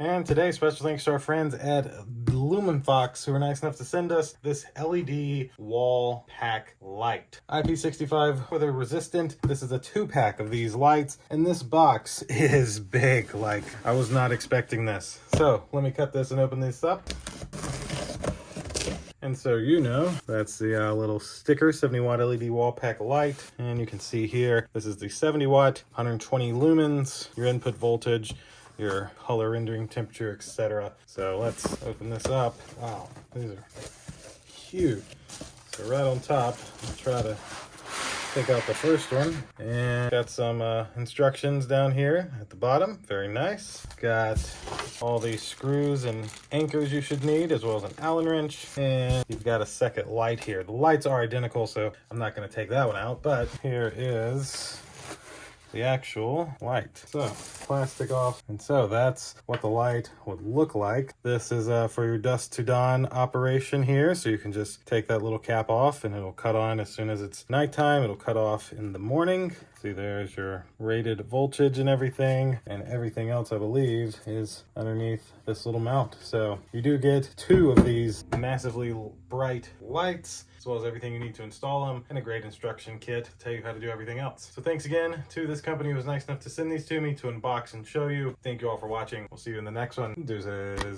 And today, special thanks to our friends at LUMENFOX who were nice enough to send us this LED wall pack light. IP65 weather resistant. This is a 2-pack of these lights, and this box is big. Like, I was not expecting this. So let me cut this and open this up. And so that's the little sticker, 70 watt LED wall pack light. And you can see here, this is the 70 watt, 120 lumens, your input voltage, your color rendering temperature, etc. So let's open this up. Wow, these are huge. So right on top, I'll try to take out the first one, and got some instructions down here at the bottom. Very nice. Got all these screws and anchors you should need, as well as an Allen wrench, and you've got a second light here. The lights are identical, so I'm not going to take that one out, but here is the actual light. So plastic off, and so that's what the light would look like. This is for your dusk to dawn operation here, so you can just take that little cap off and it'll cut on as soon as it's nighttime. It'll cut off in the morning. See, there's your rated voltage and everything else, I believe, is underneath this little mount. So you do get 2 of these massively bright lights, as well as everything you need to install them, and a great instruction kit to tell you how to do everything else. So thanks again to this company who was nice enough to send these to me to unbox and show you. Thank you all for watching. We'll see you in the next one. Deuces.